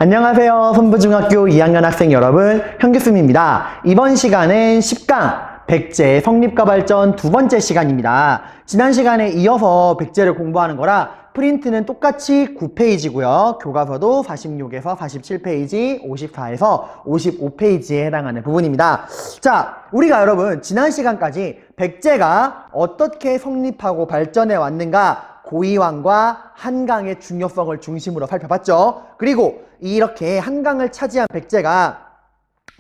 안녕하세요. 선부중학교 2학년 학생 여러분, 현규쌤입니다. 이번 시간은 10강 백제 성립과 발전 두 번째 시간입니다. 지난 시간에 이어서 백제를 공부하는 거라 프린트는 똑같이 9페이지고요. 교과서도 46에서 47페이지, 54에서 55페이지에 해당하는 부분입니다. 자, 우리가 여러분 지난 시간까지 백제가 어떻게 성립하고 발전해 왔는가 고이왕과 한강의 중요성을 중심으로 살펴봤죠. 그리고 이렇게 한강을 차지한 백제가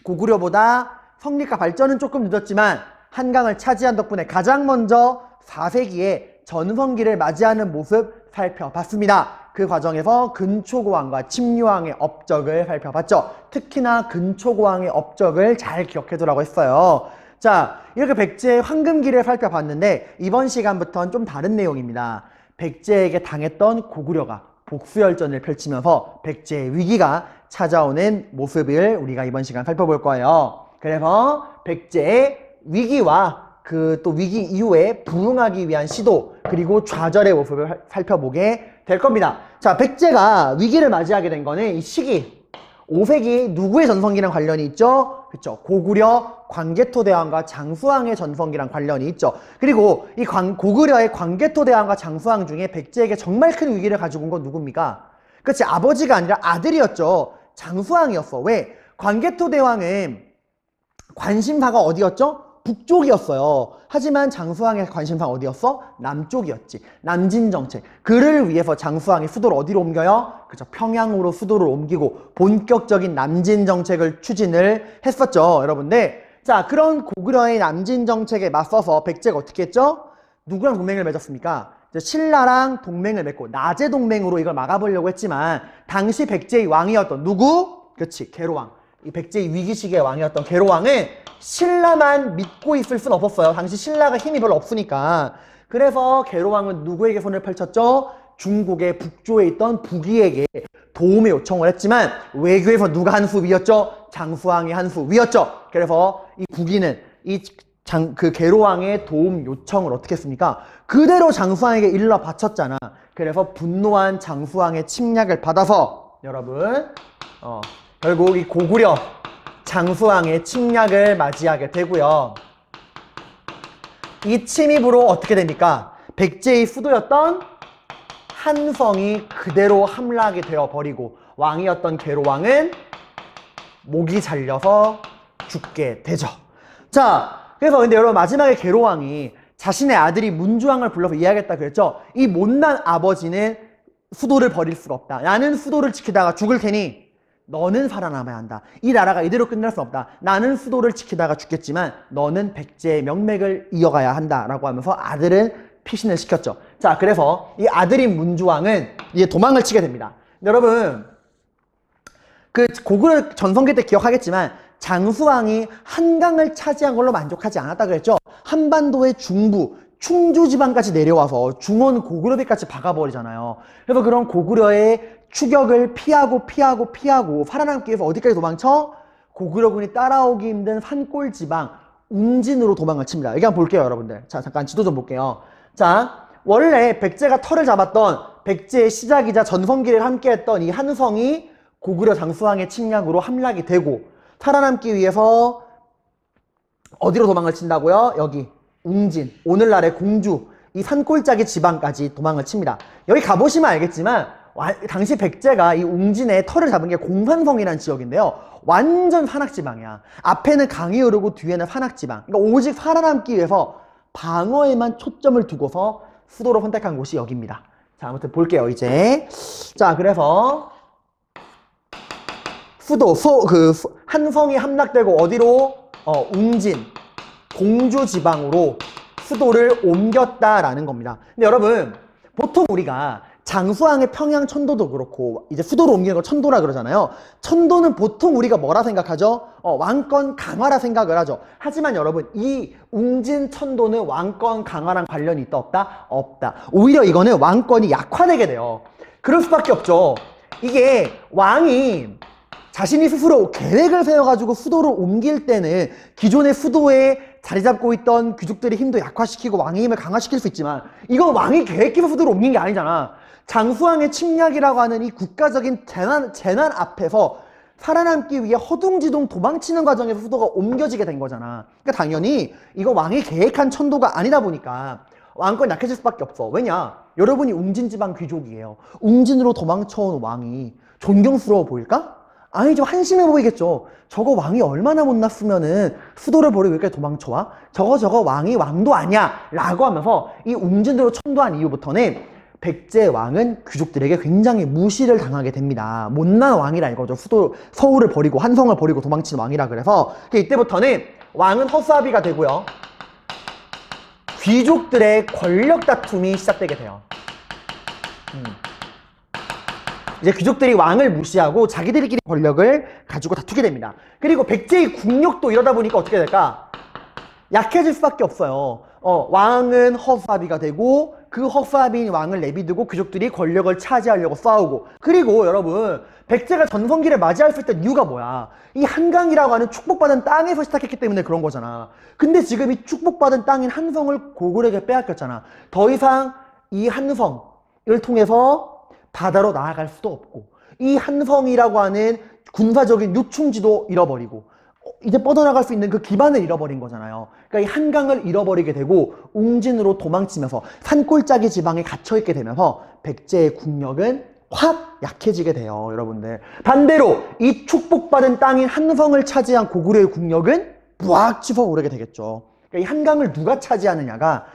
고구려보다 성립과 발전은 조금 늦었지만 한강을 차지한 덕분에 가장 먼저 4세기에 전성기를 맞이하는 모습 살펴봤습니다. 그 과정에서 근초고왕과 침류왕의 업적을 살펴봤죠. 특히나 근초고왕의 업적을 잘 기억해두라고 했어요. 자, 이렇게 백제의 황금기를 살펴봤는데 이번 시간부터는 좀 다른 내용입니다. 백제에게 당했던 고구려가 복수열전을 펼치면서 백제의 위기가 찾아오는 모습을 우리가 이번 시간 살펴볼 거예요. 그래서 백제의 위기와 그 또 위기 이후에 부흥하기 위한 시도 그리고 좌절의 모습을 살펴보게 될 겁니다. 자, 백제가 위기를 맞이하게 된 거는 이 시기 5세기 누구의 전성기랑 관련이 있죠? 그렇죠. 고구려 광개토대왕과 장수왕의 전성기랑 관련이 있죠. 그리고 이 고구려의 광개토대왕과 장수왕 중에 백제에게 정말 큰 위기를 가지고 온 건 누굽니까? 그렇지, 아버지가 아니라 아들이었죠. 장수왕이었어. 왜? 광개토대왕은 관심사가 어디였죠? 북쪽이었어요. 하지만 장수왕의 관심사가 어디였어? 남쪽이었지. 남진정책. 그를 위해서 장수왕이 수도를 어디로 옮겨요? 그죠. 평양으로 수도를 옮기고 본격적인 남진정책을 추진을 했었죠. 여러분들. 자, 그런 고구려의 남진정책에 맞서서 백제가 어떻게 했죠? 누구랑 동맹을 맺었습니까? 신라랑 동맹을 맺고 나제 동맹으로 이걸 막아보려고 했지만 당시 백제의 왕이었던 누구? 그렇지. 계로왕. 이 백제의 위기 시기의 왕이었던 계로왕은 신라만 믿고 있을 순 없었어요. 당시 신라가 힘이 별로 없으니까. 그래서 계로왕은 누구에게 손을 펼쳤죠? 중국의 북조에 있던 북이에게 도움의 요청을 했지만 외교에서 누가 한 수 위였죠? 장수왕이 한 수 위였죠. 그래서 이 북이는 그 계로왕의 도움 요청을 어떻게 했습니까? 그대로 장수왕에게 일러 바쳤잖아. 그래서 분노한 장수왕의 침략을 받아서 여러분 결국 이 고구려 장수왕의 침략을 맞이하게 되고요. 이 침입으로 어떻게 됩니까? 백제의 수도였던 한성이 그대로 함락이 되어버리고 왕이었던 계로왕은 목이 잘려서 죽게 되죠. 자, 그래서 근데 여러분 마지막에 계로왕이 자신의 아들이 문주왕을 불러서 이야기했다 그랬죠. 이 못난 아버지는 수도를 버릴 수가 없다. 나는 수도를 지키다가 죽을 테니 너는 살아남아야 한다. 이 나라가 이대로 끝날 수 없다. 나는 수도를 지키다가 죽겠지만 너는 백제의 명맥을 이어가야 한다라고 하면서 아들은 피신을 시켰죠. 자, 그래서 이 아들인 문주왕은 이제 도망을 치게 됩니다. 여러분 그 고구려 전성기 때 기억하겠지만 장수왕이 한강을 차지한 걸로 만족하지 않았다 그랬죠. 한반도의 중부 충주 지방까지 내려와서 중원 고구려비까지 박아버리잖아요. 그래서 그런 고구려의 추격을 피하고 살아남기 위해서 어디까지 도망쳐? 고구려군이 따라오기 힘든 산골 지방 웅진으로 도망을 칩니다. 여기 한번 볼게요, 여러분들. 자, 잠깐 지도 좀 볼게요. 자, 원래 백제가 털을 잡았던 백제의 시작이자 전성기를 함께했던 이 한성이 고구려 장수왕의 침략으로 함락이 되고 살아남기 위해서 어디로 도망을 친다고요? 여기 웅진, 오늘날의 공주, 이 산골짜기 지방까지 도망을 칩니다. 여기 가보시면 알겠지만 당시 백제가 이 웅진에 털을 잡은 게 공산성이라는 지역인데요. 완전 산악지방이야. 앞에는 강이 흐르고 뒤에는 산악지방. 그러니까 오직 살아남기 위해서 방어에만 초점을 두고서 수도로 선택한 곳이 여기입니다. 자, 아무튼 볼게요, 이제. 자, 그래서 수도, 한성이 함락되고 어디로? 웅진, 공주 지방으로 수도를 옮겼다라는 겁니다. 근데 여러분, 보통 우리가 장수왕의 평양 천도도 그렇고 이제 수도로 옮기는 걸 천도라 그러잖아요. 천도는 보통 우리가 뭐라 생각하죠? 왕권 강화라 생각을 하죠. 하지만 여러분 이 웅진 천도는 왕권 강화랑 관련이 있다 없다? 없다. 오히려 이거는 왕권이 약화되게 돼요. 그럴 수밖에 없죠. 이게 왕이 자신이 스스로 계획을 세워가지고 수도를 옮길 때는 기존의 수도의 자리 잡고 있던 귀족들의 힘도 약화시키고 왕의 힘을 강화시킬 수 있지만 이건 왕이 계획해서 수도를 옮긴 게 아니잖아. 장수왕의 침략이라고 하는 이 국가적인 재난 앞에서 살아남기 위해 허둥지둥 도망치는 과정에서 수도가 옮겨지게 된 거잖아. 그러니까 당연히 이거 왕이 계획한 천도가 아니다 보니까 왕권 약해질 수밖에 없어. 왜냐? 여러분이 웅진 지방 귀족이에요. 웅진으로 도망쳐온 왕이 존경스러워 보일까? 아니 좀 한심해 보이겠죠. 저거 왕이 얼마나 못났으면은 수도를 버리고 여기까지 도망쳐와? 저거 왕이 왕도 아니야 라고 하면서 이 웅진으로 천도한 이후부터는 백제 왕은 귀족들에게 굉장히 무시를 당하게 됩니다. 못난 왕이라 이거죠. 서울을 버리고 한성을 버리고 도망친 왕이라 그래서 이때부터는 왕은 허수아비가 되고요. 귀족들의 권력 다툼이 시작되게 돼요. 이제 귀족들이 왕을 무시하고 자기들끼리 권력을 가지고 다투게 됩니다. 그리고 백제의 국력도 이러다 보니까 어떻게 될까? 약해질 수밖에 없어요. 왕은 허수아비가 되고 그 허수아비인 왕을 내비두고 귀족들이 권력을 차지하려고 싸우고, 그리고 여러분 백제가 전성기를 맞이할 수 있던 이유가 뭐야? 이 한강이라고 하는 축복받은 땅에서 시작했기 때문에 그런 거잖아. 근데 지금 이 축복받은 땅인 한성을 고구려에게 빼앗겼잖아. 더 이상 이 한성을 통해서 바다로 나아갈 수도 없고, 이 한성이라고 하는 군사적인 요충지도 잃어버리고, 이제 뻗어나갈 수 있는 그 기반을 잃어버린 거잖아요. 그러니까 이 한강을 잃어버리게 되고 웅진으로 도망치면서 산골짜기 지방에 갇혀있게 되면서 백제의 국력은 확 약해지게 돼요, 여러분들. 반대로 이 축복받은 땅인 한성을 차지한 고구려의 국력은 부악 치솟아오르게 되겠죠. 그러니까 이 한강을 누가 차지하느냐가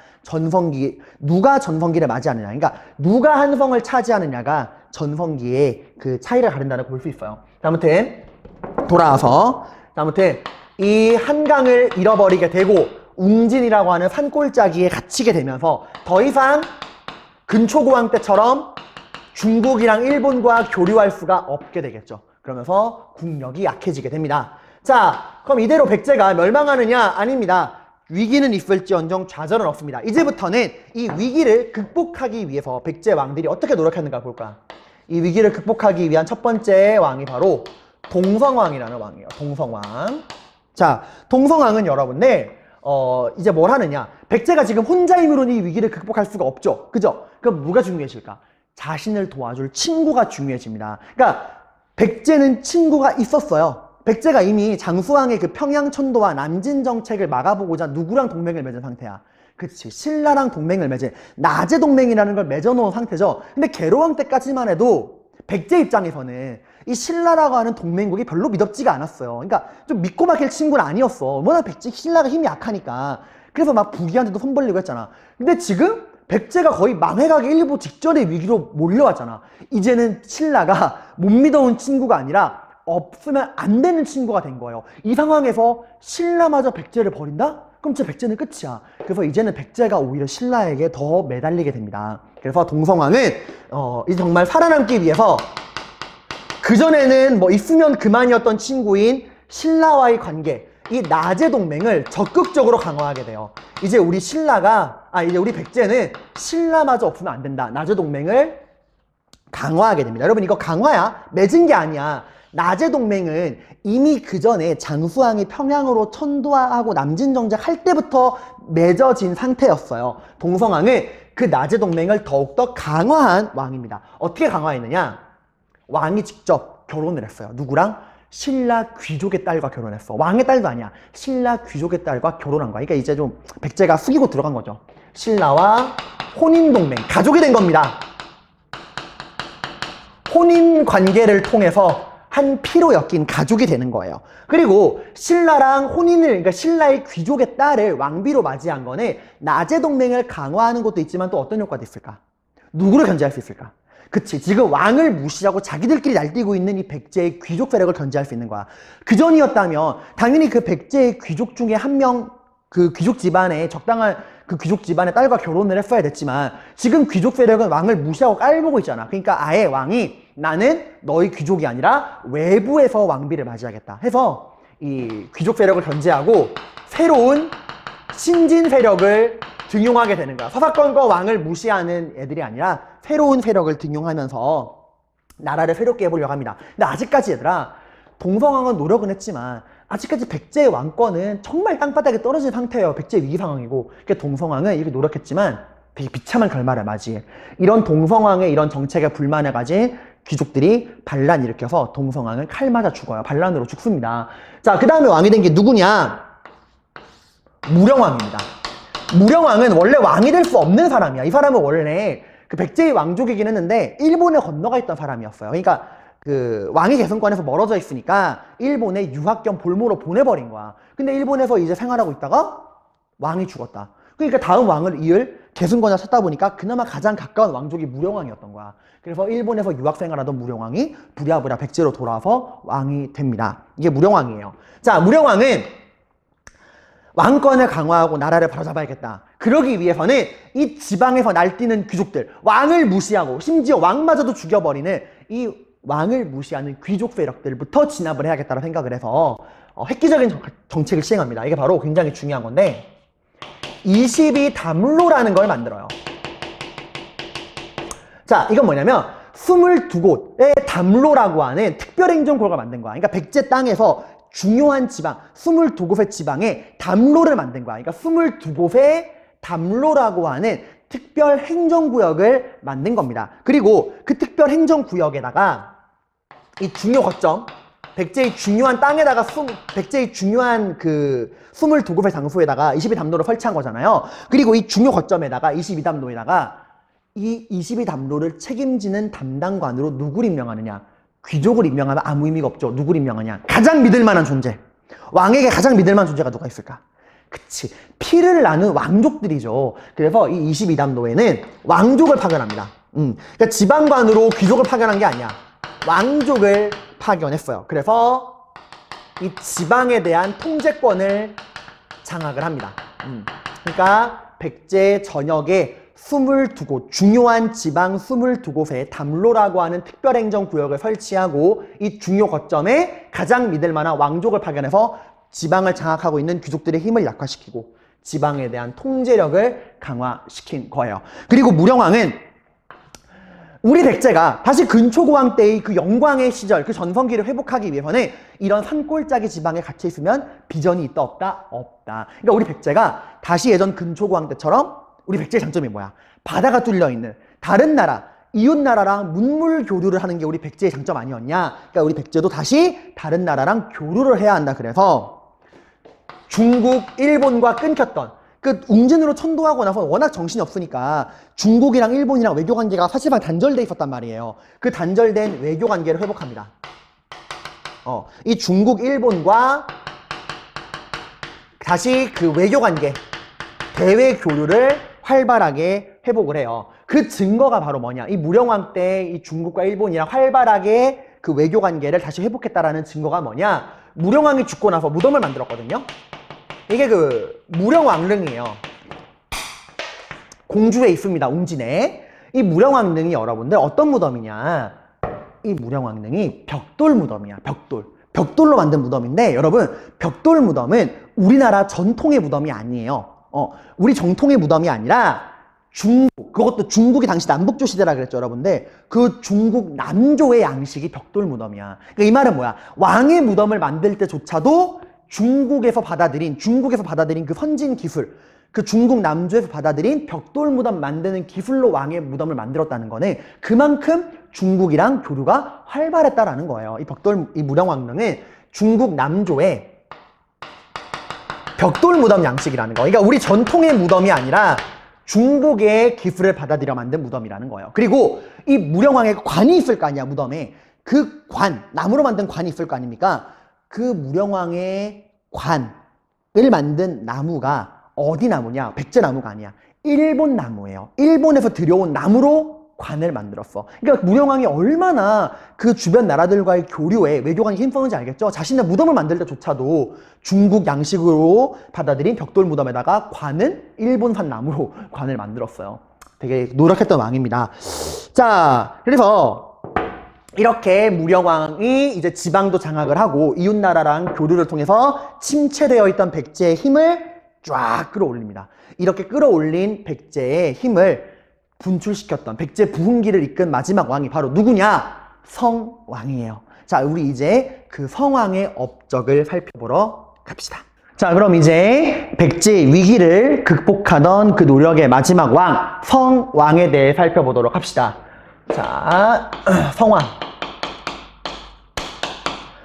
누가 전성기를 맞이하느냐, 그러니까 누가 한성을 차지하느냐가 전성기의 그 차이를 가린다고 볼 수 있어요. 아무튼 돌아와서 이 한강을 잃어버리게 되고 웅진이라고 하는 산골짜기에 갇히게 되면서 더 이상 근초고왕 때처럼 중국이랑 일본과 교류할 수가 없게 되겠죠. 그러면서 국력이 약해지게 됩니다. 자, 그럼 이대로 백제가 멸망하느냐? 아닙니다. 위기는 있을지언정 좌절은 없습니다. 이제부터는 이 위기를 극복하기 위해서 백제 왕들이 어떻게 노력했는가 볼까? 이 위기를 극복하기 위한 첫 번째 왕이 바로 동성왕이라는 왕이에요. 동성왕. 자, 동성왕은 여러분들 이제 뭘 하느냐? 백제가 지금 혼자 힘으로는 이 위기를 극복할 수가 없죠. 그죠? 그럼 누가 중요해질까? 자신을 도와줄 친구가 중요해집니다. 그러니까 백제는 친구가 있었어요. 백제가 이미 장수왕의 그 평양천도와 남진 정책을 막아보고자 누구랑 동맹을 맺은 상태야? 그치, 신라랑 동맹을 맺은 나제 동맹이라는 걸 맺어놓은 상태죠. 근데 계로왕 때까지만 해도 백제 입장에서는 이 신라라고 하는 동맹국이 별로 믿었지가 않았어요. 그러니까 좀 믿고 맡길 친구는 아니었어. 워낙 신라가 힘이 약하니까. 그래서 막 부기한테도 손 벌리고 했잖아. 근데 지금 백제가 거의 망해가기 일보 직전의 위기로 몰려왔잖아. 이제는 신라가 못 믿어온 친구가 아니라 없으면 안 되는 친구가 된 거예요. 이 상황에서 신라마저 백제를 버린다? 그럼 진짜 백제는 끝이야. 그래서 이제는 백제가 오히려 신라에게 더 매달리게 됩니다. 그래서 동성왕은 이제 정말 살아남기 위해서 그전에는 뭐 있으면 그만이었던 친구인 신라와의 관계, 이 나제 동맹을 적극적으로 강화하게 돼요. 이제 우리 이제 우리 백제는 신라마저 없으면 안 된다. 나제 동맹을 강화하게 됩니다. 여러분 이거 강화야? 맺은 게 아니야. 나제 동맹은 이미 그전에 장수왕이 평양으로 천도하고 남진 정책할 때부터 맺어진 상태였어요. 동성왕은 그 나제 동맹을 더욱더 강화한 왕입니다. 어떻게 강화했느냐? 왕이 직접 결혼을 했어요. 누구랑? 신라 귀족의 딸과 결혼했어. 왕의 딸도 아니야. 신라 귀족의 딸과 결혼한 거야. 그러니까 이제 좀 백제가 숙이고 들어간 거죠. 신라와 혼인동맹, 가족이 된 겁니다. 혼인 관계를 통해서 한 피로 엮인 가족이 되는 거예요. 그리고 신라랑 그러니까 신라의 귀족의 딸을 왕비로 맞이한 거는 나제 동맹을 강화하는 것도 있지만 또 어떤 효과도 있을까? 누구를 견제할 수 있을까? 그치, 지금 왕을 무시하고 자기들끼리 날뛰고 있는 이 백제의 귀족 세력을 견제할 수 있는 거야. 그전이었다면 당연히 그 백제의 귀족 중에 한 명, 그 귀족 집안에 적당한 그 귀족 집안의 딸과 결혼을 했어야 됐지만 지금 귀족 세력은 왕을 무시하고 깔보고 있잖아. 그러니까 아예 왕이 나는 너희 귀족이 아니라 외부에서 왕비를 맞이하겠다 해서 이 귀족 세력을 견제하고 새로운 신진 세력을 등용하게 되는 거야. 서사건과 왕을 무시하는 애들이 아니라 새로운 세력을 등용하면서 나라를 새롭게 해보려고 합니다. 근데 아직까지 얘들아, 동성왕은 노력은 했지만 아직까지 백제의 왕권은 정말 땅바닥에 떨어진 상태예요. 백제 위기 상황이고. 그러니까 동성왕은 이렇게 노력했지만 되게 비참한 결말을 맞이해. 이런 동성왕의 이런 정책에 불만을 가진 귀족들이 반란 일으켜서 동성왕을 칼 맞아 죽어요. 반란으로 죽습니다. 자, 그 다음에 왕이 된 게 누구냐? 무령왕입니다. 무령왕은 원래 왕이 될 수 없는 사람이야. 이 사람은 원래 그 백제의 왕족이긴 했는데 일본에 건너가 있던 사람이었어요. 그러니까 그 왕위 계승권에서 멀어져 있으니까 일본에 유학 겸 볼모로 보내버린 거야. 근데 일본에서 이제 생활하고 있다가 왕이 죽었다. 그러니까 다음 왕을 이을 계승권을 찾다 보니까 그나마 가장 가까운 왕족이 무령왕이었던 거야. 그래서 일본에서 유학 생활하던 무령왕이 부랴부랴 백제로 돌아와서 왕이 됩니다. 이게 무령왕이에요. 자, 무령왕은 왕권을 강화하고 나라를 바로잡아야겠다. 그러기 위해서는 이 지방에서 날뛰는 귀족들, 왕을 무시하고 심지어 왕마저도 죽여버리는 이 왕을 무시하는 귀족 세력들부터 진압을 해야겠다고 생각을 해서 획기적인 정책을 시행합니다. 이게 바로 굉장히 중요한 건데 22담로라는 걸 만들어요. 자, 이건 뭐냐면 22곳의 담로라고 하는 특별행정구역을 만든 거야. 그러니까 백제 땅에서 중요한 지방, 22곳의 지방에 담로를 만든 거야. 그러니까 22곳의 담로라고 하는 특별행정구역을 만든 겁니다. 그리고 그 특별행정구역에다가 이 중요 거점, 백제의 중요한 땅에다가 백제의 중요한 그 22곳의 장소에다가 22담로를 설치한 거잖아요. 그리고 이 중요 거점에다가 22담로에다가 이 22담로를 책임지는 담당관으로 누구를 임명하느냐? 귀족을 임명하면 아무 의미가 없죠. 누구를 임명하냐? 가장 믿을 만한 존재. 왕에게 가장 믿을 만한 존재가 누가 있을까? 그치. 피를 나눈 왕족들이죠. 그래서 이 22담로에는 왕족을 파견합니다. 그러니까 지방관으로 귀족을 파견한 게 아니야. 왕족을 파견했어요. 그래서 이 지방에 대한 통제권을 장악을 합니다. 그러니까 백제 전역에 22곳, 중요한 지방 22곳에 담로라고 하는 특별행정구역을 설치하고 이 중요 거점에 가장 믿을 만한 왕족을 파견해서 지방을 장악하고 있는 귀족들의 힘을 약화시키고 지방에 대한 통제력을 강화시킨 거예요. 그리고 무령왕은 우리 백제가 다시 근초고왕 때의 그 영광의 시절, 그 전성기를 회복하기 위해서는 이런 산골짜기 지방에 갇혀 있으면 비전이 있다 없다? 없다. 그러니까 우리 백제가 다시 예전 근초고왕 때처럼 우리 백제의 장점이 뭐야? 바다가 뚫려있는 다른 나라, 이웃나라랑 문물 교류를 하는 게 우리 백제의 장점 아니었냐? 그러니까 우리 백제도 다시 다른 나라랑 교류를 해야 한다. 그래서 중국, 일본과 끊겼던 그 웅진으로 천도하고 나서 워낙 정신이 없으니까 중국이랑 일본이랑 외교관계가 사실상 단절돼 있었단 말이에요. 그 단절된 외교관계를 회복합니다. 이 중국, 일본과 다시 그 외교관계, 대외 교류를 활발하게 회복을 해요. 그 증거가 바로 뭐냐? 이 무령왕 때 이 중국과 일본이랑 활발하게 그 외교 관계를 다시 회복했다라는 증거가 뭐냐? 무령왕이 죽고 나서 무덤을 만들었거든요. 이게 그 무령왕릉이에요. 공주에 있습니다. 웅진에. 이 무령왕릉이 여러분들 어떤 무덤이냐? 이 무령왕릉이 벽돌 무덤이야. 벽돌로 만든 무덤인데 여러분 벽돌 무덤은 우리나라 전통의 무덤이 아니에요. 우리 정통의 무덤이 아니라 그것도 중국이 당시 남북조 시대라 그랬죠, 여러분들. 그 중국 남조의 양식이 벽돌 무덤이야. 그러니까 이 말은 뭐야? 왕의 무덤을 만들 때조차도 중국에서 받아들인 그 선진 기술, 그 중국 남조에서 받아들인 벽돌 무덤 만드는 기술로 왕의 무덤을 만들었다는 거는 그만큼 중국이랑 교류가 활발했다라는 거예요. 이 무령왕릉은 중국 남조의 벽돌 무덤 양식이라는 거. 그러니까 우리 전통의 무덤이 아니라 중국의 기술을 받아들여 만든 무덤이라는 거예요. 그리고 이 무령왕의 관이 있을 거 아니야, 무덤에. 그 관, 나무로 만든 관이 있을 거 아닙니까? 그 무령왕의 관을 만든 나무가 어디 나무냐? 백제 나무가 아니야. 일본 나무예요. 일본에서 들여온 나무로 관을 만들었어. 그러니까 무령왕이 얼마나 그 주변 나라들과의 교류에 외교관이 힘썼는지 알겠죠? 자신의 무덤을 만들 때조차도 중국 양식으로 받아들인 벽돌 무덤에다가 관은 일본산 나무로 관을 만들었어요. 되게 노력했던 왕입니다. 자, 그래서 이렇게 무령왕이 이제 지방도 장악을 하고 이웃나라랑 교류를 통해서 침체되어 있던 백제의 힘을 쫙 끌어올립니다. 이렇게 끌어올린 백제의 힘을 분출시켰던 백제 부흥기를 이끈 마지막 왕이 바로 누구냐? 성왕이에요. 자, 우리 이제 그 성왕의 업적을 살펴보러 갑시다. 자, 그럼 이제 백제의 위기를 극복하던 그 노력의 마지막 왕, 성왕에 대해 살펴보도록 합시다. 자, 성왕.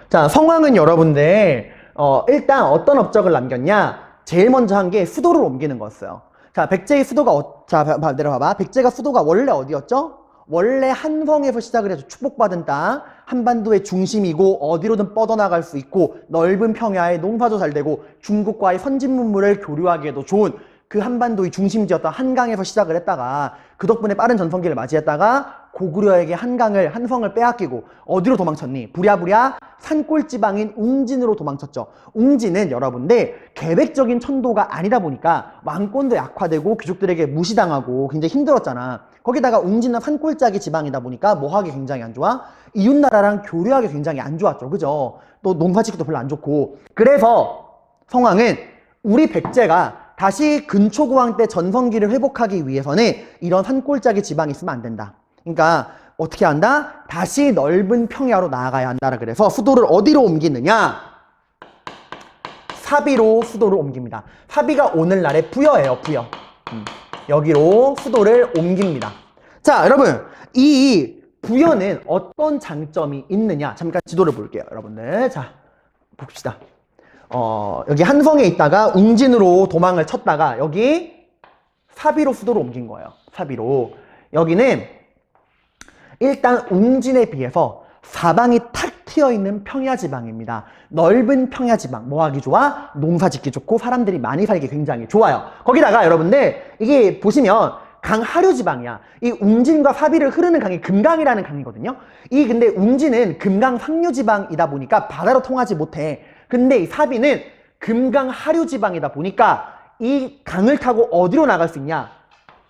자, 성왕은 여러분들 일단 어떤 업적을 남겼냐? 제일 먼저 한 게 수도를 옮기는 거였어요. 자, 백제의 수도가 자, 내려봐봐. 백제가 수도가 원래 어디였죠? 원래 한성에서 시작을 해서 축복받은 땅, 한반도의 중심이고 어디로든 뻗어나갈 수 있고 넓은 평야에 농사도 잘 되고 중국과의 선진 문물을 교류하기에도 좋은 그 한반도의 중심지였던 한강에서 시작을 했다가 그 덕분에 빠른 전성기를 맞이했다가 고구려에게 한성을 빼앗기고 어디로 도망쳤니? 부랴부랴 산골지방인 웅진으로 도망쳤죠. 웅진은 여러분들 계획적인 천도가 아니다 보니까 왕권도 약화되고 귀족들에게 무시당하고 굉장히 힘들었잖아. 거기다가 웅진은 산골짜기 지방이다 보니까 뭐하기 굉장히 안 좋아? 이웃나라랑 교류하기 굉장히 안 좋았죠. 그죠? 또 농사짓기도 별로 안 좋고. 그래서 성왕은 우리 백제가 다시 근초고왕 때 전성기를 회복하기 위해서는 이런 산골짜기 지방이 있으면 안 된다. 그러니까 어떻게 한다? 다시 넓은 평야로 나아가야 한다. 그래서 수도를 어디로 옮기느냐? 사비로 수도를 옮깁니다. 사비가 오늘날의 부여예요. 부여. 여기로 수도를 옮깁니다. 자, 여러분, 이 부여는 어떤 장점이 있느냐? 잠깐 지도를 볼게요, 여러분들. 자, 봅시다. 여기 한성에 있다가 웅진으로 도망을 쳤다가 여기 사비로 수도를 옮긴 거예요. 사비로. 여기는 일단 웅진에 비해서 사방이 탁 트여있는 평야지방입니다. 넓은 평야지방. 뭐하기 좋아? 농사짓기 좋고 사람들이 많이 살기 굉장히 좋아요. 거기다가 여러분들 이게 보시면 강 하류지방이야. 이 웅진과 사비를 흐르는 강이 금강이라는 강이거든요. 근데 웅진은 금강 상류지방이다 보니까 바다로 통하지 못해. 근데 이 사비는 금강 하류지방이다 보니까 이 강을 타고 어디로 나갈 수 있냐?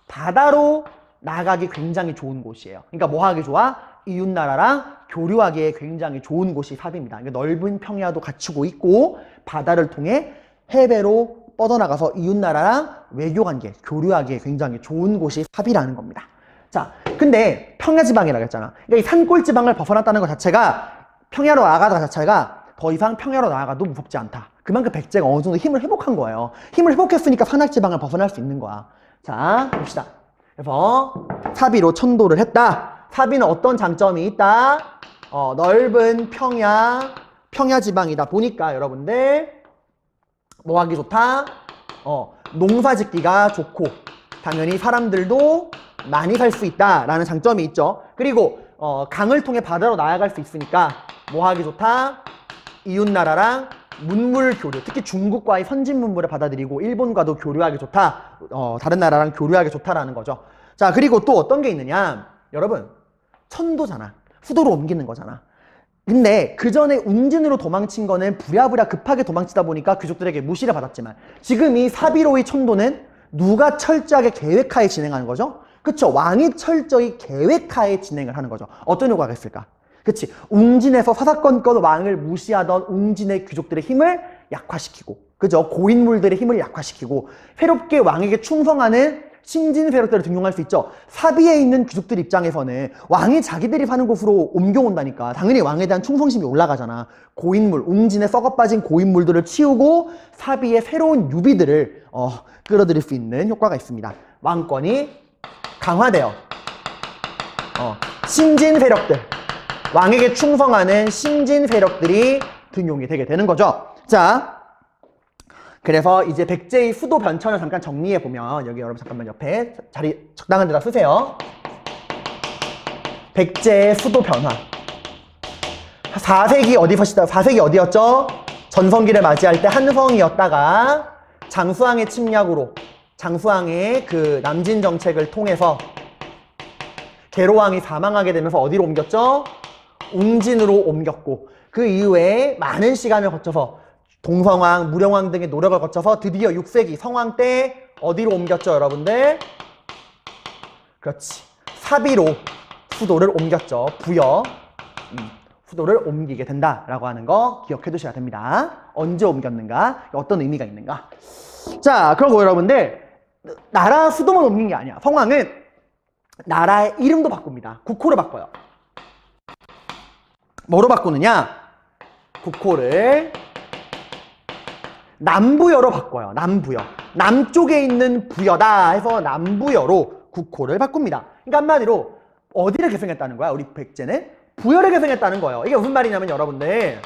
바다로 나가기 굉장히 좋은 곳이에요. 그러니까 뭐 하기 좋아? 이웃나라랑 교류하기에 굉장히 좋은 곳이 사비입니다. 그러니까 넓은 평야도 갖추고 있고 바다를 통해 해배로 뻗어나가서 이웃나라랑 외교관계, 교류하기에 굉장히 좋은 곳이 사비라는 겁니다. 자, 근데 평야지방이라고 했잖아. 그러니까 이 산골지방을 벗어났다는 것 자체가 평야로 나아가다 자체가 더 이상 평야로 나아가도 무섭지 않다. 그만큼 백제가 어느 정도 힘을 회복한 거예요. 힘을 회복했으니까 산악지방을 벗어날 수 있는 거야. 자, 봅시다. 그래서 사비로 천도를 했다. 사비는 어떤 장점이 있다? 넓은 평야지방이다 보니까 여러분들 뭐 하기 좋다? 농사 짓기가 좋고 당연히 사람들도 많이 살 수 있다라는 장점이 있죠. 그리고 강을 통해 바다로 나아갈 수 있으니까 뭐 하기 좋다? 이웃나라랑 문물 교류, 특히 중국과의 선진 문물을 받아들이고 일본과도 교류하기 좋다. 다른 나라랑 교류하기 좋다라는 거죠. 자, 그리고 또 어떤 게 있느냐? 여러분, 천도잖아. 수도로 옮기는 거잖아. 근데 그 전에 웅진으로 도망친 거는 부랴부랴 급하게 도망치다 보니까 귀족들에게 무시를 받았지만 지금 이 사비로의 천도는 누가 철저하게 계획하에 진행하는 거죠? 그쵸? 왕이 철저히 계획하에 진행을 하는 거죠. 어떤 효과가 있을까? 그치? 웅진에서 사사건건 왕을 무시하던 웅진의 귀족들의 힘을 약화시키고, 그죠? 고인물들의 힘을 약화시키고, 새롭게 왕에게 충성하는 신진 세력들을 등용할 수 있죠. 사비에 있는 귀족들 입장에서는 왕이 자기들이 사는 곳으로 옮겨온다니까 당연히 왕에 대한 충성심이 올라가잖아. 고인물, 웅진에 썩어빠진 고인물들을 치우고 사비의 새로운 유비들을 끌어들일 수 있는 효과가 있습니다. 왕권이 강화되어 신진 세력들, 왕에게 충성하는 신진 세력들이 등용이 되게 되는 거죠. 자, 그래서 이제 백제의 수도 변천을 잠깐 정리해보면 여기 여러분 잠깐만 옆에 자리 적당한 데다 쓰세요. 백제의 수도 변화. 4세기 어디였죠? 전성기를 맞이할 때 한성이었다가 장수왕의 침략으로 장수왕의 그 남진 정책을 통해서 계로왕이 사망하게 되면서 어디로 옮겼죠? 웅진으로 옮겼고 그 이후에 많은 시간을 거쳐서 동성왕, 무령왕 등의 노력을 거쳐서 드디어 6세기 성왕 때 어디로 옮겼죠, 여러분들? 그렇지. 사비로 수도를 옮겼죠. 부여. 수도를 옮기게 된다라고 하는 거 기억해 두셔야 됩니다. 언제 옮겼는가? 어떤 의미가 있는가? 자, 그리고 여러분들 나라 수도만 옮긴 게 아니야. 성왕은 나라의 이름도 바꿉니다. 국호를 바꿔요. 뭐로 바꾸느냐? 국호를 남부여로 바꿔요. 남부여. 남쪽에 있는 부여다 해서 남부여로 국호를 바꿉니다. 그러니까 한마디로 어디를 계승했다는 거야? 우리 백제는 부여를 계승했다는 거예요. 이게 무슨 말이냐면 여러분들,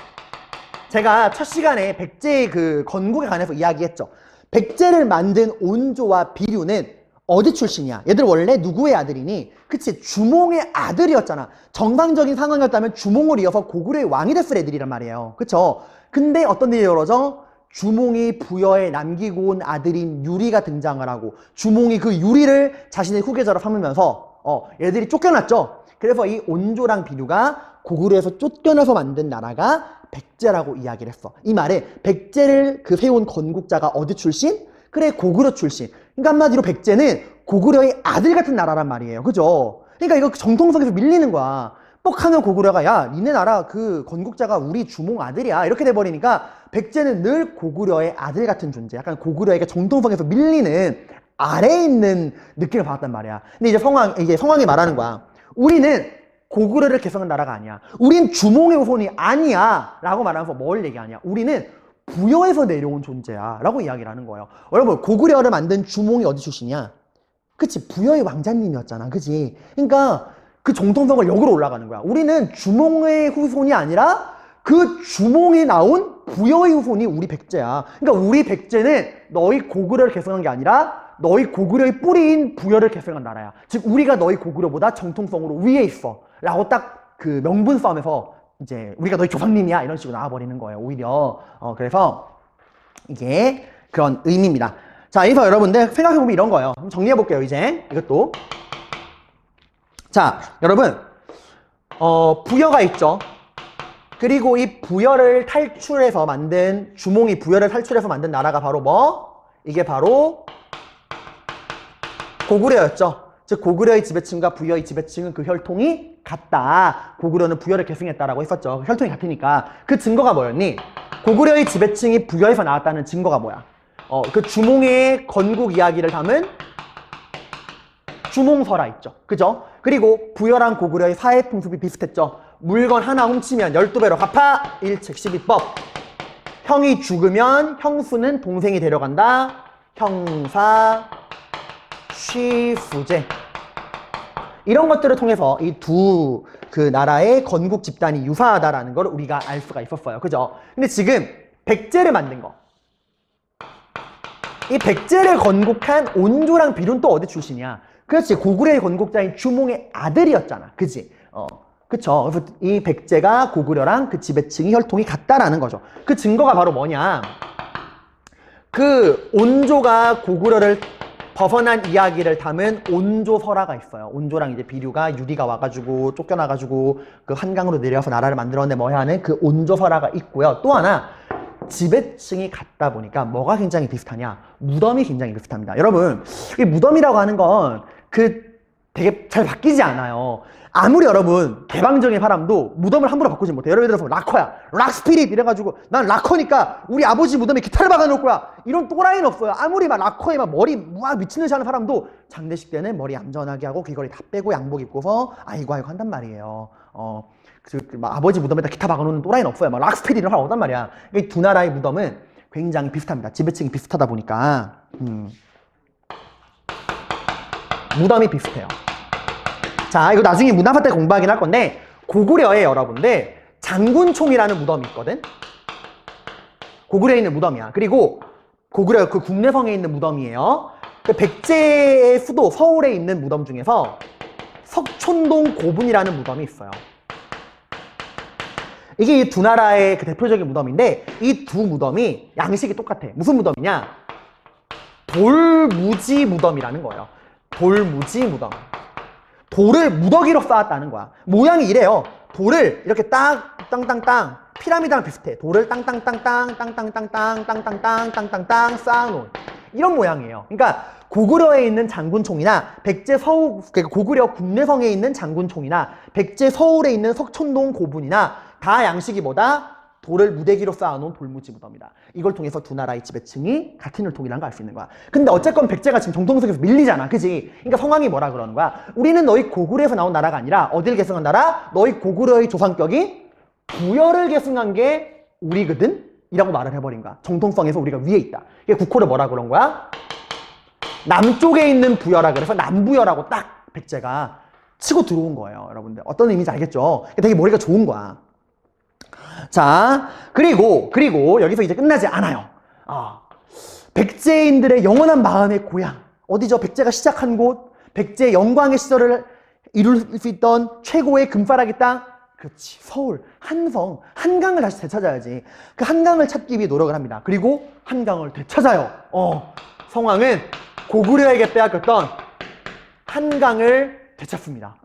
제가 첫 시간에 백제의 그 건국에 관해서 이야기했죠. 백제를 만든 온조와 비류는 어디 출신이야? 얘들 원래 누구의 아들이니? 그치, 주몽의 아들이었잖아. 정상적인 상황이었다면 주몽을 이어서 고구려의 왕이 됐을 애들이란 말이에요. 그쵸? 근데 어떤 일이 벌어져? 주몽이 부여에 남기고 온 아들인 유리가 등장을 하고, 주몽이 그 유리를 자신의 후계자로 삼으면서 얘들이 쫓겨났죠. 그래서 이 온조랑 비류가 고구려에서 쫓겨나서 만든 나라가 백제라고 이야기를 했어. 이 말에 백제를 그 세운 건국자가 어디 출신? 그래, 고구려 출신. 그러니까 한마디로 백제는 고구려의 아들 같은 나라란 말이에요. 그죠? 그러니까 이거 정통성에서 밀리는 거야. 뻑하면 고구려가 야, 니네 나라 그 건국자가 우리 주몽 아들이야. 이렇게 돼버리니까 백제는 늘 고구려의 아들 같은 존재. 약간 고구려에게 정통성에서 밀리는 아래에 있는 느낌을 받았단 말이야. 근데 이제 성왕이 말하는 거야. 우리는 고구려를 계승한 나라가 아니야. 우린 주몽의 후손이 아니야. 라고 말하면서 뭘 얘기하냐. 우리는 부여에서 내려온 존재야. 라고 이야기를 하는 거예요. 여러분, 고구려를 만든 주몽이 어디 출신이야? 그치, 부여의 왕자님이었잖아. 그치? 그러니까 그 정통성을 역으로 올라가는 거야. 우리는 주몽의 후손이 아니라 그 주몽이 나온 부여의 후손이 우리 백제야. 그러니까 우리 백제는 너희 고구려를 계승한 게 아니라 너희 고구려의 뿌리인 부여를 계승한 나라야. 즉 우리가 너희 고구려보다 정통성으로 위에 있어. 라고 딱 그 명분 싸움에서 이제 우리가 너희 조상님이야 이런 식으로 나와버리는 거예요. 오히려 그래서 이게 그런 의미입니다. 자, 그래서 여러분들 생각해보면 이런 거예요. 한번 정리해볼게요. 이제 이것도. 자, 여러분 부여가 있죠. 그리고 이 부여를 탈출해서 만든, 주몽이 부여를 탈출해서 만든 나라가 바로 뭐? 이게 바로 고구려였죠. 즉 고구려의 지배층과 부여의 지배층은 그 혈통이 같다. 고구려는 부여를 계승했다라고 했었죠. 혈통이 같으니까. 그 증거가 뭐였니? 고구려의 지배층이 부여에서 나왔다는 증거가 뭐야? 그 주몽의 건국 이야기를 담은 주몽설화 있죠. 그죠? 그리고 부여랑 고구려의 사회 풍습이 비슷했죠. 물건 하나 훔치면 12배로 갚아. 일책 12법. 형이 죽으면 형수는 동생이 데려간다. 형사 쉬수제. 이런 것들을 통해서 이 두 그 나라의 건국 집단이 유사하다라는 걸 우리가 알 수가 있었어요. 그죠? 근데 지금 백제를 만든 거, 이 백제를 건국한 온조랑 비륜 또 어디 출신이야? 그렇지, 고구려의 건국자인 주몽의 아들이었잖아. 그지? 그쵸? 그래서 이 백제가 고구려랑 그 지배층이 혈통이 같다라는 거죠. 그 증거가 바로 뭐냐? 그 온조가 고구려를 벗어난 이야기를 담은 온조설화가 있어요. 온조랑 이제 비류가 유리가 와가지고 쫓겨나가지고 그 한강으로 내려와서 나라를 만들었는데 뭐야 하는 그 온조설화가 있고요. 또 하나, 지배층이 같다 보니까 뭐가 굉장히 비슷하냐? 무덤이 굉장히 비슷합니다. 여러분, 이 무덤이라고 하는 건 되게 잘 바뀌지 않아요. 아무리 여러분 개방적인 사람도 무덤을 함부로 바꾸지 못해. 예를 들어서 락커야, 락스피릿 이래가지고 난 락커니까 우리 아버지 무덤에 기타를 박아놓을 거야, 이런 또라이는 없어요. 아무리 막 락커에 막 머리 막 미친 듯이 하는 사람도 장례식 때는 머리 얌전하게 하고 귀걸이 다 빼고 양복 입고서 아이고 아이고 한단 말이에요. 막 아버지 무덤에다 기타 박아놓는 또라이는 없어요. 막 락스피릿을 하러 오단 말이야. 이 두 나라의 무덤은 굉장히 비슷합니다. 지배층이 비슷하다 보니까 무덤이 비슷해요. 자, 이거 나중에 문화사 때 공부하긴 할 건데, 고구려에 여러분들 장군총이라는 무덤이 있거든. 고구려에 있는 무덤이야. 그리고 고구려 그 국내성에 있는 무덤이에요. 그 백제의 수도 서울에 있는 무덤 중에서 석촌동 고분이라는 무덤이 있어요. 이게 이 두 나라의 그 대표적인 무덤인데, 이 두 무덤이 양식이 똑같아. 무슨 무덤이냐? 돌무지 무덤이라는 거예요. 돌무지 무덤. 돌을 무더기로 쌓았다는 거야. 모양이 이래요. 돌을 이렇게 땅땅땅 피라미드랑 비슷해. 돌을 땅땅땅땅 쌓아놓은 이런 모양이에요. 그러니까 고구려에 있는 장군총이나 고구려 국내성에 있는 장군총이나 백제 서울에 있는 석촌동 고분이나 다 양식이 뭐다? 돌을 무대기로 쌓아놓은 돌무지 무덤이다. 이걸 통해서 두 나라의 지배층이 같은 혈통이라는 걸 알 수 있는 거야. 근데 어쨌건 백제가 지금 정통성에서 밀리잖아. 그지? 그러니까 성왕이 뭐라 그러는 거야? 우리는 너희 고구려에서 나온 나라가 아니라 어딜 계승한 나라? 너희 고구려의 조상격이 부여를 계승한 게 우리거든? 이라고 말을 해버린 거야. 정통성에서 우리가 위에 있다. 이게 국호를 뭐라 그런 거야? 남쪽에 있는 부여라 그래서 남부여라고 딱 백제가 치고 들어온 거예요. 여러분들 어떤 의미인지 알겠죠? 되게 머리가 좋은 거야. 자, 그리고 여기서 이제 끝나지 않아요. 백제인들의 영원한 마음의 고향 어디죠? 백제가 시작한 곳, 백제의 영광의 시절을 이룰 수 있던 최고의 금바라기 땅, 그렇지, 서울, 한성, 한강을 다시 되찾아야지. 그 한강을 찾기 위해 노력을 합니다. 그리고 한강을 되찾아요. 성왕은 고구려에게 빼앗겼던 한강을 되찾습니다.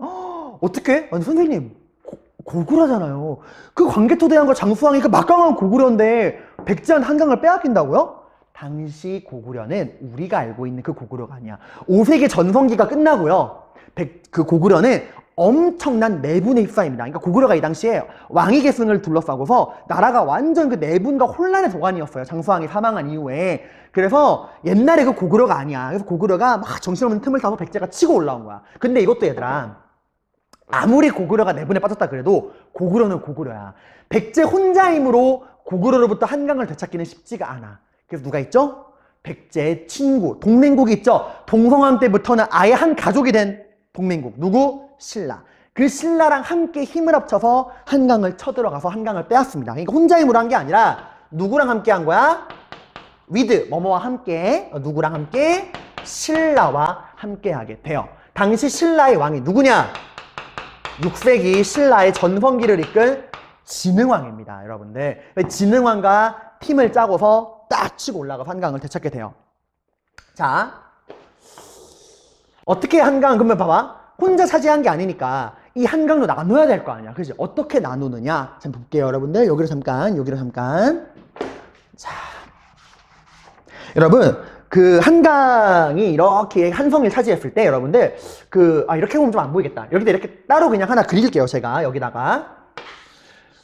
어떻게? 아니 선생님, 고구려잖아요. 그 광개토대왕과 장수왕이 그 막강한 고구려인데 백제한 한강을 빼앗긴다고요? 당시 고구려는 우리가 알고 있는 그 고구려가 아니야. 5세기 전성기가 끝나고요. 그 고구려는 엄청난 내분의 휩싸입니다. 그러니까 고구려가 이 당시에 왕위 계승을 둘러싸고서 나라가 완전 그 내분과 혼란의 도가니였어요. 장수왕이 사망한 이후에. 그래서 옛날에 그 고구려가 아니야. 그래서 고구려가 막 정신없는 틈을 타서 백제가 치고 올라온 거야. 근데 이것도 얘들아, 아무리 고구려가 내분에 빠졌다 그래도 고구려는 고구려야. 백제 혼자 힘으로 고구려로부터 한강을 되찾기는 쉽지가 않아. 그래서 누가 있죠? 백제의 친구, 동맹국이 있죠. 동성왕 때부터는 아예 한 가족이 된 동맹국. 누구? 신라. 그 신라랑 함께 힘을 합쳐서 한강을 쳐들어가서 한강을 빼앗습니다. 그러니까 혼자 힘으로 한 게 아니라 누구랑 함께 한 거야? 위드, 뭐뭐와 함께, 누구랑 함께? 신라와 함께 하게 돼요. 당시 신라의 왕이 누구냐? 6세기 신라의 전성기를 이끈 진흥왕입니다. 여러분들, 진흥왕과 팀을 짜고서 딱 치고 올라가서 한강을 되찾게 돼요. 자, 어떻게 한강, 그러면 봐봐. 혼자 차지한 게 아니니까 이 한강도 나눠야 될 거 아니야. 그지? 어떻게 나누느냐? 잠깐 볼게요, 여러분들. 여기로 잠깐. 자, 여러분, 그 한강이 이렇게 한성을 차지했을 때 여러분들 이렇게 보면 좀 안 보이겠다. 여기다 이렇게 따로 그냥 하나 그릴게요, 제가 여기다가.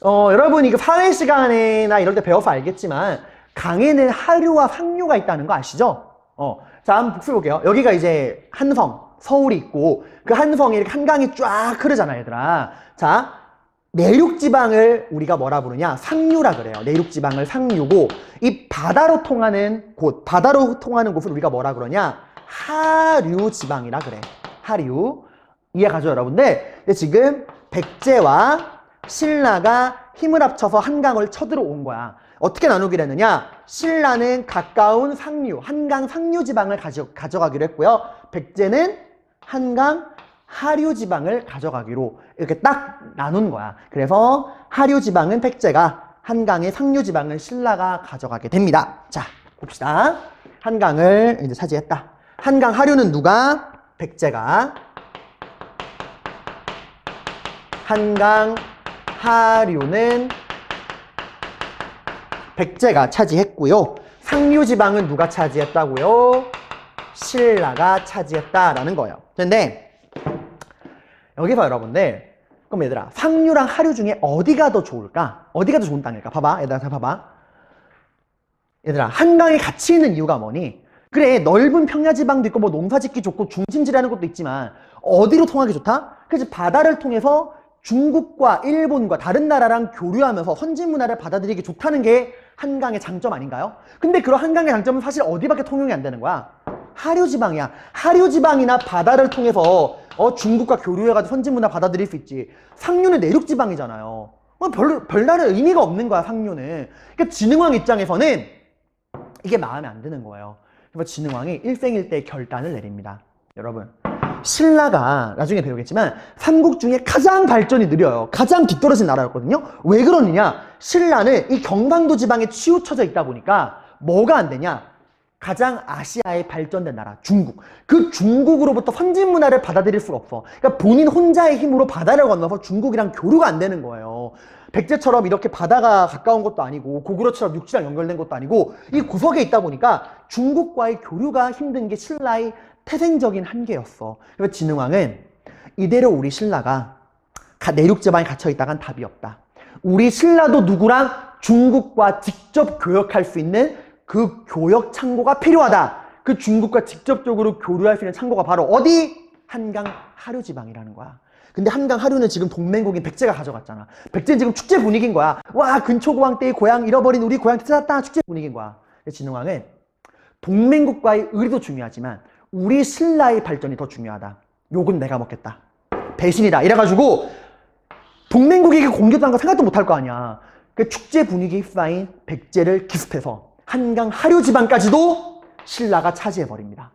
여러분 이거 사회 시간이나 이럴 때 배워서 알겠지만 강에는 하류와 상류가 있다는 거 아시죠? 자, 한번 복습해 볼게요. 여기가 이제 한성, 서울이 있고 그 한성에 이렇게 한강이 쫙 흐르잖아, 얘들아. 자, 내륙지방을 우리가 뭐라 부르냐? 상류라 그래요. 내륙지방을 상류고, 이 바다로 통하는 곳을 우리가 뭐라 그러냐? 하류지방이라 그래. 하류. 이해가죠, 여러분들? 근데 지금 백제와 신라가 힘을 합쳐서 한강을 쳐들어온 거야. 어떻게 나누기로 했느냐? 신라는 가까운 상류, 한강 상류지방을 가져가기로 했고요. 백제는 한강 하류지방을 가져가기로 이렇게 딱 나눈 거야. 그래서 하류지방은 백제가, 한강의 상류지방은 신라가 가져가게 됩니다. 자, 봅시다. 한강을 이제 차지했다. 한강 하류는 누가? 백제가. 한강 하류는 백제가 차지했고요. 상류지방은 누가 차지했다고요? 신라가 차지했다라는 거예요. 근데 여기서 여러분들, 그럼 얘들아, 상류랑 하류 중에 어디가 더 좋을까? 어디가 더 좋은 땅일까? 봐봐, 얘들아, 잘 봐봐. 얘들아, 한강에 같이 있는 이유가 뭐니? 그래, 넓은 평야지방도 있고 뭐 농사짓기 좋고 중심지라는 것도 있지만 어디로 통하기 좋다? 그래서 바다를 통해서 중국과 일본과 다른 나라랑 교류하면서 선진 문화를 받아들이기 좋다는 게 한강의 장점 아닌가요? 근데 그런 한강의 장점은 사실 어디밖에 통용이 안 되는 거야? 하류지방이야. 하류지방이나 바다를 통해서 중국과 교류해가지고 선진 문화 받아들일 수 있지. 상류는 내륙지방이잖아요. 별다른 의미가 없는 거야, 상류는. 그러니까 진흥왕 입장에서는 이게 마음에 안 드는 거예요. 그래서 진흥왕이 일생일대 결단을 내립니다. 여러분, 신라가 나중에 배우겠지만 삼국 중에 가장 발전이 느려요. 가장 뒤떨어진 나라였거든요. 왜 그러느냐? 신라는 이 경상도 지방에 치우쳐져 있다 보니까 뭐가 안 되냐? 가장 아시아에 발전된 나라, 중국. 그 중국으로부터 선진 문화를 받아들일 수가 없어. 그러니까 본인 혼자의 힘으로 바다를 건너서 중국이랑 교류가 안 되는 거예요. 백제처럼 이렇게 바다가 가까운 것도 아니고 고구려처럼 육지랑 연결된 것도 아니고 이 구석에 있다 보니까 중국과의 교류가 힘든 게 신라의 태생적인 한계였어. 그래서 진흥왕은 이대로 우리 신라가 내륙지방에 갇혀있다간 답이 없다. 우리 신라도 누구랑 중국과 직접 교역할 수 있는 그 교역 창고가 필요하다. 그 중국과 직접적으로 교류할 수 있는 창고가 바로 어디? 한강 하류지방이라는 거야. 근데 한강 하류는 지금 동맹국인 백제가 가져갔잖아. 백제는 지금 축제 분위기인 거야. 와, 근초고왕 때의 고향 잃어버린 우리 고향 찾았다. 축제 분위기인 거야. 진흥왕은 동맹국과의 의리도 중요하지만 우리 신라의 발전이 더 중요하다. 욕은 내가 먹겠다. 배신이다. 이래가지고 동맹국에게 공격당한 거 생각도 못할 거 아니야. 그 축제 분위기에 휩싸인 백제를 기습해서 한강 하류 지방까지도 신라가 차지해버립니다.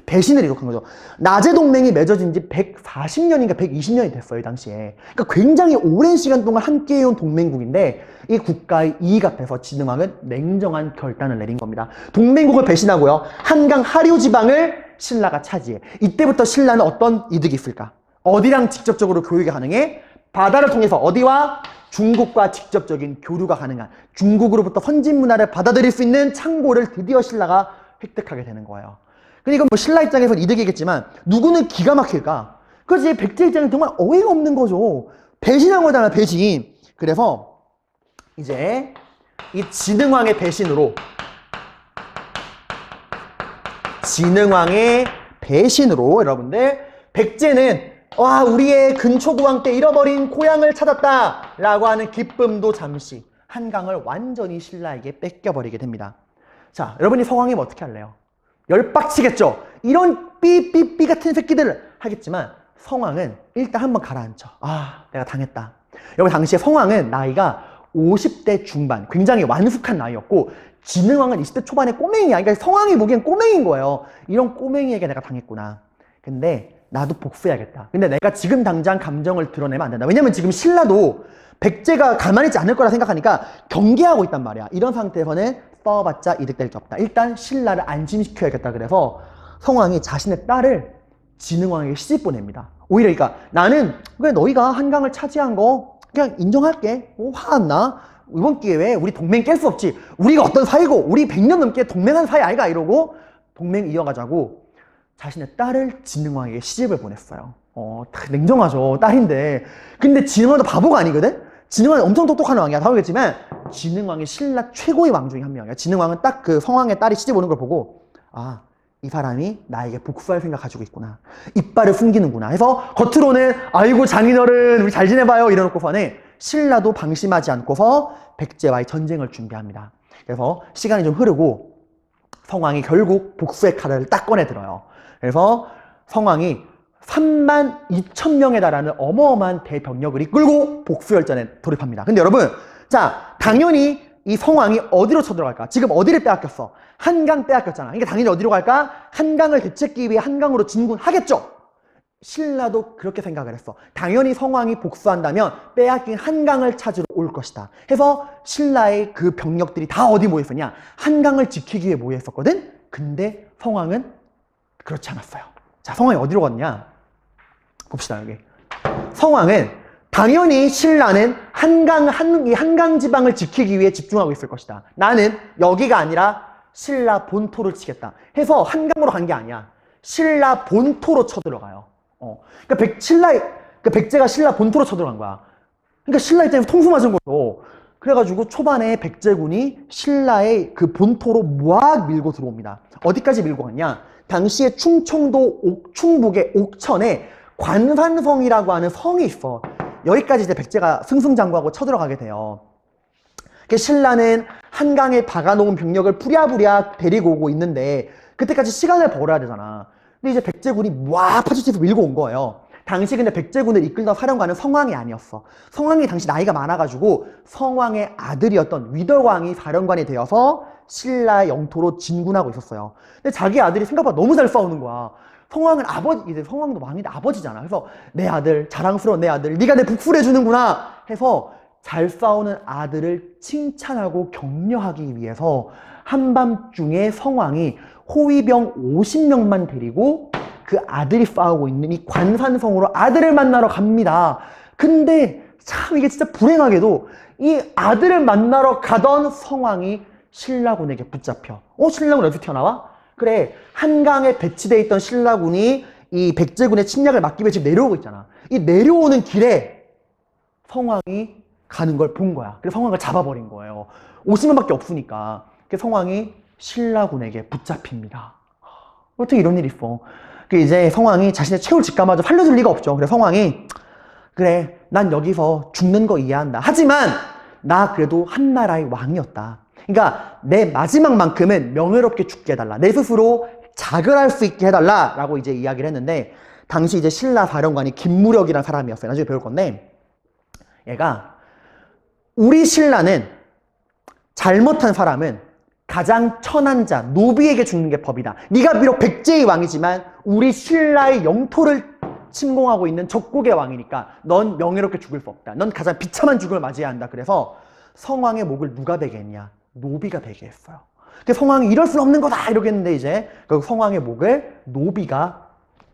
배신을 일으킨 거죠. 나제 동맹이 맺어진 지 140년인가 120년이 됐어요, 이 당시에. 그러니까 굉장히 오랜 시간 동안 함께해온 동맹국인데 이 국가의 이익 앞에서 진흥왕은 냉정한 결단을 내린 겁니다. 동맹국을 배신하고요. 한강 하류 지방을 신라가 차지해. 이때부터 신라는 어떤 이득이 있을까? 어디랑 직접적으로 교육이 가능해? 바다를 통해서 어디와? 중국과 직접적인 교류가 가능한 중국으로부터 선진 문화를 받아들일 수 있는 창고를 드디어 신라가 획득하게 되는 거예요. 그러니까 뭐 신라 입장에서는 이득이겠지만 누구는 기가 막힐까? 그렇지, 백제 입장은 정말 어이가 없는 거죠. 배신한 거잖아, 배신. 그래서 이제 이 진흥왕의 배신으로 여러분들 백제는 와, 우리의 근초고왕 때 잃어버린 고향을 찾았다 라고 하는 기쁨도 잠시 한강을 완전히 신라에게 뺏겨버리게 됩니다. 자, 여러분이 성왕이면 어떻게 할래요? 열빡치겠죠? 이런 삐삐삐 같은 새끼들을 하겠지만 성왕은 일단 한번 가라앉혀. 아, 내가 당했다. 여러분, 당시에 성왕은 나이가 50대 중반, 굉장히 완숙한 나이였고 진흥왕은 20대 초반의 꼬맹이야. 그러니까 성왕이 보기엔 꼬맹이인 거예요. 이런 꼬맹이에게 내가 당했구나. 근데 나도 복수해야겠다. 근데 내가 지금 당장 감정을 드러내면 안 된다. 왜냐면 지금 신라도 백제가 가만히 있지 않을 거라 생각하니까 경계하고 있단 말이야. 이런 상태에서는 싸워봤자 이득될 게 없다. 일단 신라를 안심시켜야겠다. 그래서 성왕이 자신의 딸을 진흥왕에게 시집 보냅니다. 오히려 그러니까 나는 그래 너희가 한강을 차지한 거 그냥 인정할게. 화 안 나? 이번 기회에 우리 동맹 깰 수 없지. 우리가 어떤 사이고 우리 100년 넘게 동맹한 사이 아이가 이러고 동맹 이어가자고 자신의 딸을 진흥왕에게 시집을 보냈어요. 냉정하죠. 딸인데. 근데 진흥왕도 바보가 아니거든? 진흥왕은 엄청 똑똑한 왕이야. 다 알겠지만 진흥왕이 신라 최고의 왕 중에 한 명이야. 진흥왕은 딱 그 성왕의 딸이 시집 오는 걸 보고 아, 이 사람이 나에게 복수할 생각 가지고 있구나. 이빨을 숨기는구나. 해서 겉으로는 아이고 장인어른 우리 잘 지내봐요 이러놓고서는 신라도 방심하지 않고서 백제와의 전쟁을 준비합니다. 그래서 시간이 좀 흐르고 성왕이 결국 복수의 칼을 딱 꺼내 들어요. 그래서 성왕이 32,000명에 달하는 어마어마한 대병력을 이끌고 복수열전에 돌입합니다. 근데 여러분, 자, 당연히 이 성왕이 어디로 쳐들어갈까? 지금 어디를 빼앗겼어? 한강 빼앗겼잖아. 그러니까 당연히 어디로 갈까? 한강을 되찾기 위해 한강으로 진군하겠죠? 신라도 그렇게 생각을 했어. 당연히 성왕이 복수한다면 빼앗긴 한강을 찾으러 올 것이다. 해서 신라의 그 병력들이 다 어디 모였었냐? 한강을 지키기 위해 모였었거든? 근데 성왕은 그렇지 않았어요. 자, 성왕이 어디로 갔냐? 봅시다, 여기. 성왕은 당연히 신라는 이 한강 지방을 지키기 위해 집중하고 있을 것이다. 나는 여기가 아니라 신라 본토를 치겠다. 해서 한강으로 간 게 아니야. 신라 본토로 쳐들어가요. 그러니까 백제가 신라 본토로 쳐들어간 거야. 그러니까 신라 입장에서 통수 맞은 거죠. 그래가지고 초반에 백제군이 신라의 그 본토로 막 밀고 들어옵니다. 어디까지 밀고 갔냐? 당시에 충청도 충북의 옥천에 관산성이라고 하는 성이 있어. 여기까지 이제 백제가 승승장구하고 쳐들어가게 돼요. 신라는 한강에 박아놓은 병력을 부랴부랴 데리고 오고 있는데 그때까지 시간을 벌어야 되잖아. 근데 이제 백제군이 와 파주치에서 밀고 온 거예요. 당시 근데 백제군을 이끌던 사령관은 성왕이 아니었어. 성왕이 당시 나이가 많아가지고 성왕의 아들이었던 위덕왕이 사령관이 되어서 신라의 영토로 진군하고 있었어요. 근데 자기 아들이 생각보다 너무 잘 싸우는 거야. 성왕은 이제 성왕도 왕인데 아버지잖아. 그래서 내 아들, 자랑스러운 내 아들, 네가 내 복수를 해주는구나 해서 잘 싸우는 아들을 칭찬하고 격려하기 위해서 한밤중에 성왕이 호위병 50명만 데리고 그 아들이 싸우고 있는 이 관산성으로 아들을 만나러 갑니다. 근데 참 이게 진짜 불행하게도 이 아들을 만나러 가던 성왕이 신라군에게 붙잡혀. 신라군 어디서 튀어나와? 그래, 한강에 배치되어 있던 신라군이 이 백제군의 침략을 막기 위해 지금 내려오고 있잖아. 이 내려오는 길에 성왕이 가는 걸 본 거야. 그래서 성왕을 잡아버린 거예요. 50명밖에 없으니까. 그래서 성왕이 신라군에게 붙잡힙니다. 어떻게 이런 일이 있어? 이제 성왕이 자신의 최후를 직감하죠. 살려줄 리가 없죠. 그래서 성왕이 그래, 난 여기서 죽는 거 이해한다. 하지만 나 그래도 한 나라의 왕이었다. 그러니까 내 마지막만큼은 명예롭게 죽게 해달라. 내 스스로 자결할 수 있게 해달라. 라고 이제 이야기를 했는데, 당시 이제 신라 사령관이 김무력이라는 사람이었어요. 나중에 배울 건데, 얘가 우리 신라는 잘못한 사람은 가장 천한 자, 노비에게 죽는 게 법이다. 네가 비록 백제의 왕이지만 우리 신라의 영토를 침공하고 있는 적국의 왕이니까 넌 명예롭게 죽을 수 없다. 넌 가장 비참한 죽음을 맞이해야 한다. 그래서 성왕의 목을 누가 베게 했냐? 노비가 베게 했어요. 근데 성왕이 이럴 수 없는 거다 이렇게 했는데 이제 그 성왕의 목을 노비가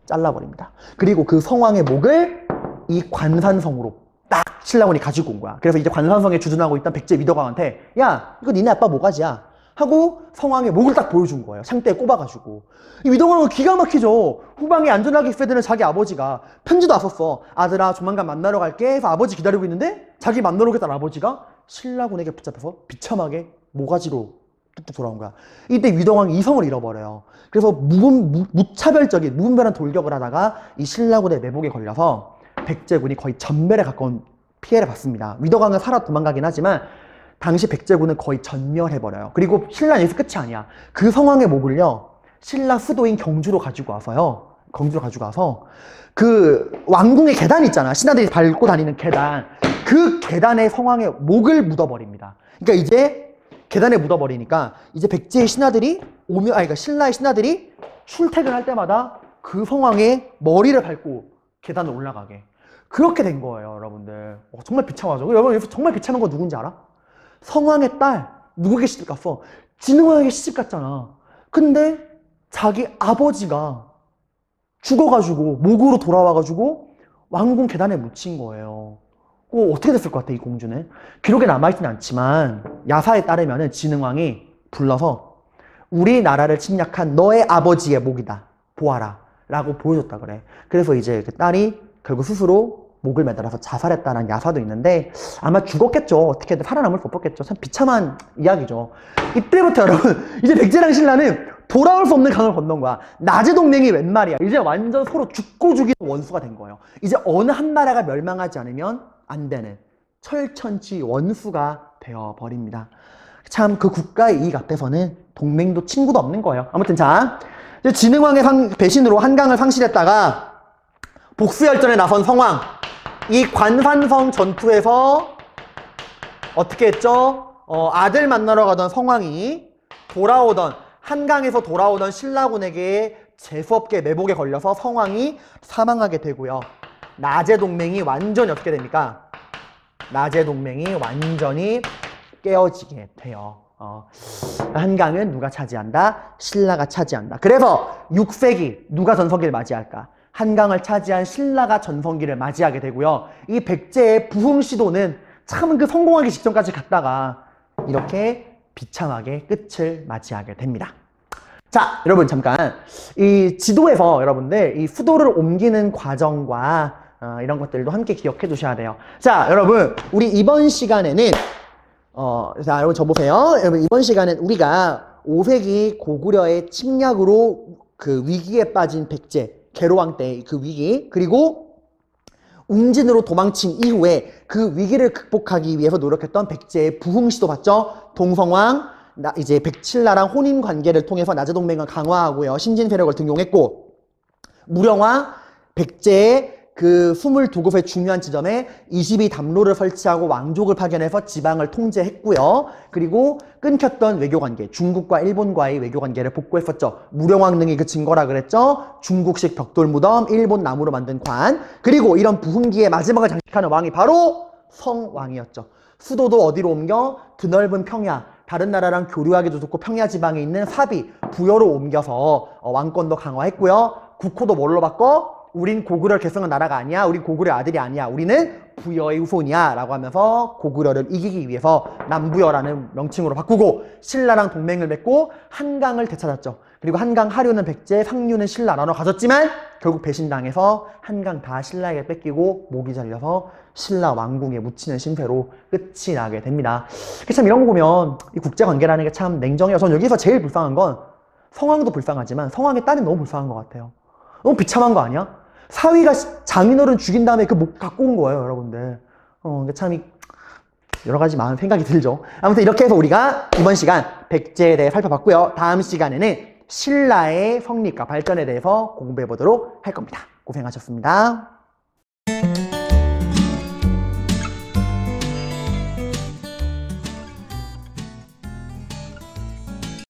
잘라버립니다. 그리고 그 성왕의 목을 이 관산성으로 딱 신라군이 가지고 온 거야. 그래서 이제 관산성에 주둔하고 있던 백제 위덕왕한테 야, 이거 니네 아빠 모가지야 하고 성왕의 목을 딱 보여준 거예요. 상대에 꼽아가지고. 이 위덕왕은 기가 막히죠. 후방에 안전하게 있어야 되는 자기 아버지가 편지도 왔었어. 아들아, 조만간 만나러 갈게 해서 아버지 기다리고 있는데 자기 만나러 오겠다는 아버지가 신라군에게 붙잡혀서 비참하게 모가지로 뚝뚝 돌아온 거야. 이때 위덕왕이 이성을 잃어버려요. 그래서 무차별적인 무분별한 돌격을 하다가 이 신라군의 매복에 걸려서 백제군이 거의 전멸에 가까운 피해를 받습니다. 위덕왕은 살아 도망가긴 하지만 당시 백제군은 거의 전멸해버려요. 그리고 신라 여기서 끝이 아니야. 그 성왕의 목을요, 신라 수도인 경주로 가지고 와서요, 경주로 가지고 와서 그 왕궁의 계단 있잖아. 신하들이 밟고 다니는 계단. 그 계단에 성왕의 목을 묻어버립니다. 그러니까 이제 계단에 묻어버리니까 이제 백제의 신하들이 오면, 그러니까 신라의 신하들이 출퇴근할 때마다 그 성왕의 머리를 밟고 계단을 올라가게. 그렇게 된 거예요, 여러분들. 정말 비참하죠. 여러분, 여기서 정말 비참한 거 누군지 알아? 성왕의 딸, 누구에게 시집 갔어? 진흥왕에게 시집 갔잖아. 근데 자기 아버지가 죽어가지고 목으로 돌아와가지고 왕궁 계단에 묻힌 거예요. 어떻게 됐을 것 같아, 이 공주는? 기록에 남아있지는 않지만 야사에 따르면 진흥왕이 불러서 우리나라를 침략한 너의 아버지의 목이다, 보아라 라고 보여줬다 그래. 그래서 이제 그 딸이 결국 스스로 목을 매달아서 자살했다는 야사도 있는데 아마 죽었겠죠. 어떻게든 살아남을 수 없었겠죠. 참 비참한 이야기죠. 이때부터 여러분, 이제 백제랑 신라는 돌아올 수 없는 강을 건넌 거야. 나제 동맹이 웬 말이야. 이제 완전 서로 죽고 죽이는 원수가 된 거예요. 이제 어느 한 나라가 멸망하지 않으면 안 되는 철천지 원수가 되어버립니다. 참 그 국가의 이익 앞에서는 동맹도 친구도 없는 거예요. 아무튼 자, 이제 진흥왕의 배신으로 한강을 상실했다가 복수열전에 나선 성왕, 이 관산성 전투에서 어떻게 했죠? 아들 만나러 가던 성왕이 한강에서 돌아오던 신라군에게 재수없게 매복에 걸려서 성왕이 사망하게 되고요. 나제 동맹이 완전히 어떻게 됩니까? 나제 동맹이 완전히 깨어지게 돼요. 한강은 누가 차지한다? 신라가 차지한다. 그래서 6세기 누가 전성기를 맞이할까? 한강을 차지한 신라가 전성기를 맞이하게 되고요. 이 백제의 부흥 시도는 참 그 성공하기 직전까지 갔다가 이렇게 비참하게 끝을 맞이하게 됩니다. 자, 여러분 잠깐 이 지도에서 여러분들 이 수도를 옮기는 과정과 이런 것들도 함께 기억해 두셔야 돼요. 자, 여러분 우리 이번 시간에는 자, 여러분 저 보세요. 여러분 이번 시간엔 우리가 5세기 고구려의 침략으로 그 위기에 빠진 백제 계로왕 때 그 위기, 그리고 웅진으로 도망친 이후에 그 위기를 극복하기 위해서 노력했던 백제의 부흥시도 봤죠? 동성왕, 이제 백신라랑 혼인 관계를 통해서 나제 동맹을 강화하고요. 신진 세력을 등용했고, 무령왕, 백제의 그 22곳의 중요한 지점에 22담로를 설치하고 왕족을 파견해서 지방을 통제했고요. 그리고 끊겼던 외교관계, 중국과 일본과의 외교관계를 복구했었죠. 무령왕 등이 그 증거라 그랬죠. 중국식 벽돌무덤, 일본 나무로 만든 관, 그리고 이런 부흥기의 마지막을 장식하는 왕이 바로 성왕이었죠. 수도도 어디로 옮겨? 드넓은 평야, 다른 나라랑 교류하기도 좋고 평야 지방에 있는 사비, 부여로 옮겨서 왕권도 강화했고요. 국호도 뭘로 바꿔? 우린 고구려를 계승한 나라가 아니야. 우린 고구려 아들이 아니야. 우리는 부여의 후손이야 라고 하면서 고구려를 이기기 위해서 남부여라는 명칭으로 바꾸고 신라랑 동맹을 맺고 한강을 되찾았죠. 그리고 한강 하류는 백제, 상류는 신라 나눠 가졌지만 결국 배신당해서 한강 다 신라에게 뺏기고 목이 잘려서 신라 왕궁에 묻히는 신세로 끝이 나게 됩니다. 참 이런 거 보면 이 국제관계라는 게 참 냉정해요. 전 여기서 제일 불쌍한 건 성왕도 불쌍하지만 성왕의 딸이 너무 불쌍한 것 같아요. 너무 비참한 거 아니야? 사위가 장인어른 죽인 다음에 그 목 갖고 온 거예요, 여러분들. 참 여러 가지 마음 생각이 들죠. 아무튼 이렇게 해서 우리가 이번 시간 백제에 대해 살펴봤고요. 다음 시간에는 신라의 성립과 발전에 대해서 공부해 보도록 할 겁니다. 고생하셨습니다.